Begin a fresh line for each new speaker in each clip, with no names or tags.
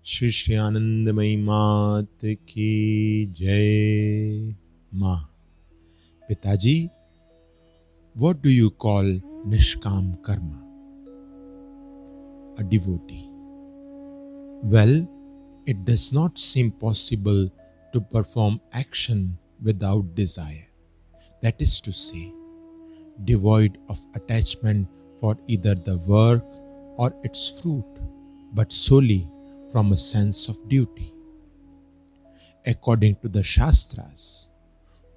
श्री श्री आनंदमयी मात की जय। माँ, पिताजी, what do you call Nishkaam karma? A devotee. Well, it does not seem possible to perform action without desire. That is to say, devoid of attachment for either the work or its fruit, but solely from a sense of duty. According to the Shastras,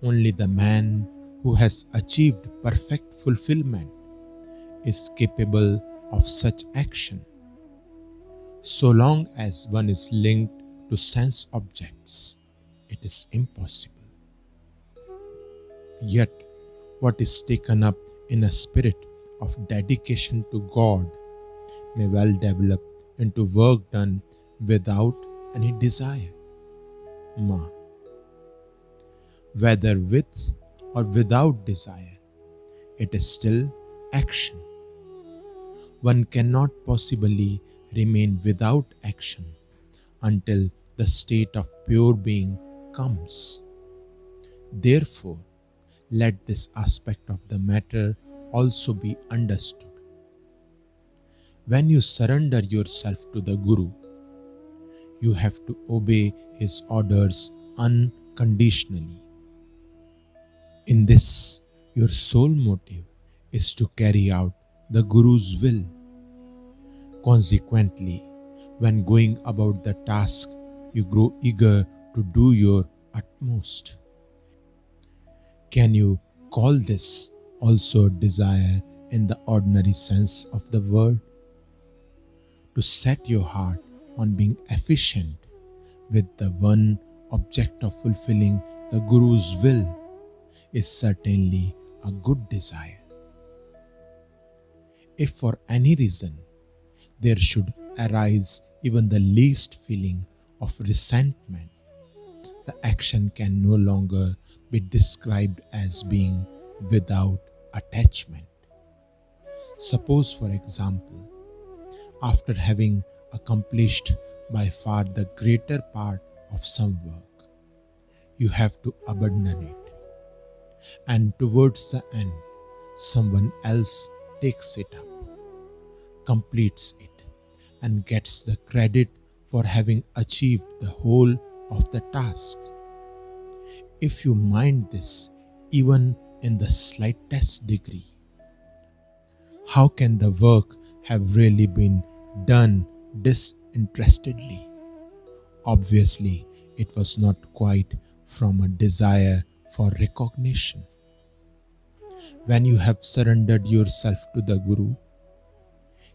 only the man who has achieved perfect fulfillment is capable of such action. So long as one is linked to sense objects, it is impossible. Yet, what is taken up in a spirit of dedication to God may well develop into work done without any desire. Ma, whether with or without desire, it is still action. One cannot possibly remain without action until the state of pure being comes. Therefore, let this aspect of the matter also be understood. When you surrender yourself to the Guru, you have to obey his orders unconditionally. In this, your sole motive is to carry out the Guru's will. Consequently, when going about the task, you grow eager to do your utmost. Can you call this also desire in the ordinary sense of the word? To set your heart on being efficient with the one object of fulfilling the Guru's will is certainly a good desire. If for any reason there should arise even the least feeling of resentment, the action can no longer be described as being without attachment. Suppose, for example, after having accomplished by far the greater part of some work, you have to abandon it, and towards the end, someone else takes it up, completes it, and gets the credit for having achieved the whole of the task. If you mind this even in the slightest degree, how can the work have really been done disinterestedly? Obviously, it was not quite from a desire for recognition. When you have surrendered yourself to the Guru,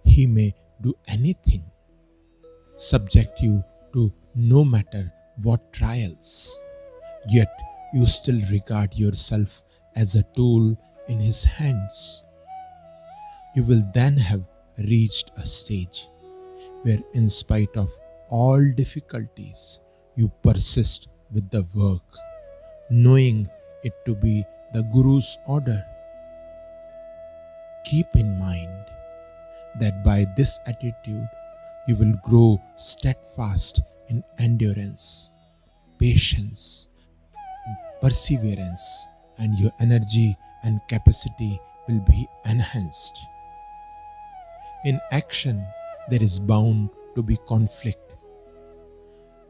he may do anything, subject you to no matter what trials, yet you still regard yourself as a tool in his hands. You will then have reached a stage where, in spite of all difficulties, you persist with the work, knowing it to be the Guru's order. Keep in mind that by this attitude, you will grow steadfast in endurance, patience, perseverance, and your energy and capacity will be enhanced. In action, there is bound to be conflict.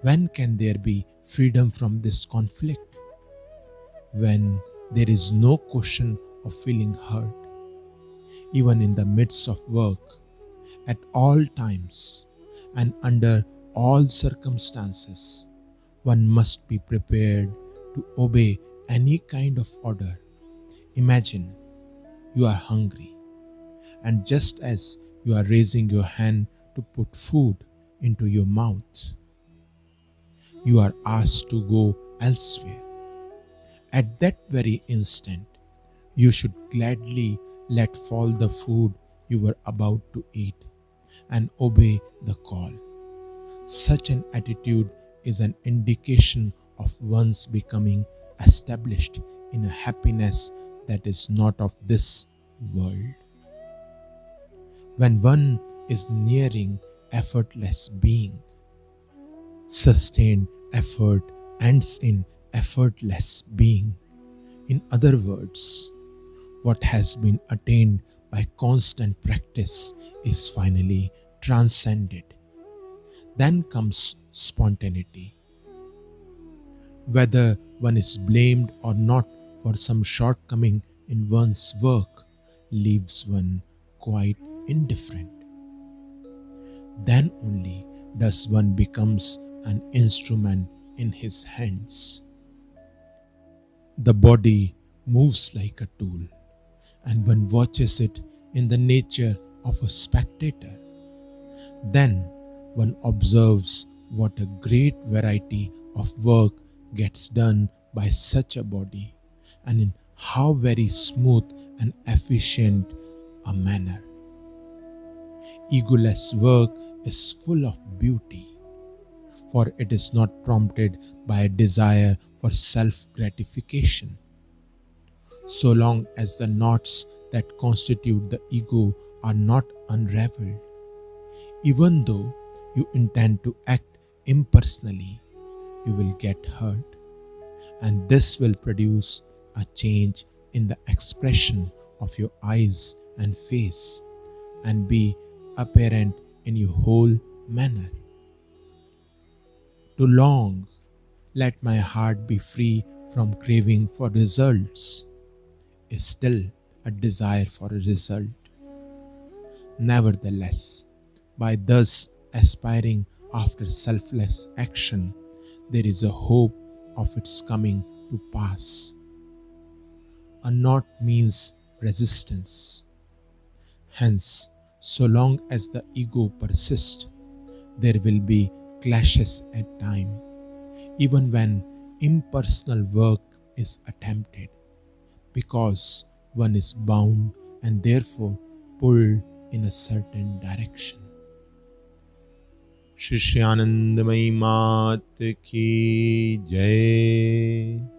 When can there be freedom from this conflict? When there is no question of feeling hurt, even in the midst of work, at all times, and under all circumstances, one must be prepared to obey any kind of order. Imagine you are hungry, and just as you are raising your hand to put food into your mouth, you are asked to go elsewhere. At that very instant, you should gladly let fall the food you were about to eat and obey the call. Such an attitude is an indication of one's becoming established in a happiness that is not of this world. When one is nearing effortless being, Sustained effort ends in effortless being. In other words, what has been attained by constant practice is finally transcended. Then comes spontaneity. Whether one is blamed or not for some shortcoming in one's work leaves one quite indifferent. Then only does one becomes an instrument in his hands. The body moves like a tool, and one watches it in the nature of a spectator. Then one observes what a great variety of work gets done by such a body, and in how very smooth and efficient a manner. Egoless work is full of beauty, for it is not prompted by a desire for self gratification. So long as the knots that constitute the ego are not unraveled, even though you intend to act impersonally, you will get hurt, and this will produce a change in the expression of your eyes and face and be apparent in your whole manner. To long, let my heart be free from craving for results, is still a desire for a result. Nevertheless, by thus aspiring after selfless action, there is a hope of its coming to pass. A knot means resistance. Hence, so long as the ego persists, there will be clashes at time, even when impersonal work is attempted, because one is bound and therefore pulled in a certain direction. Shri Anandamayi Mat Ki Jai.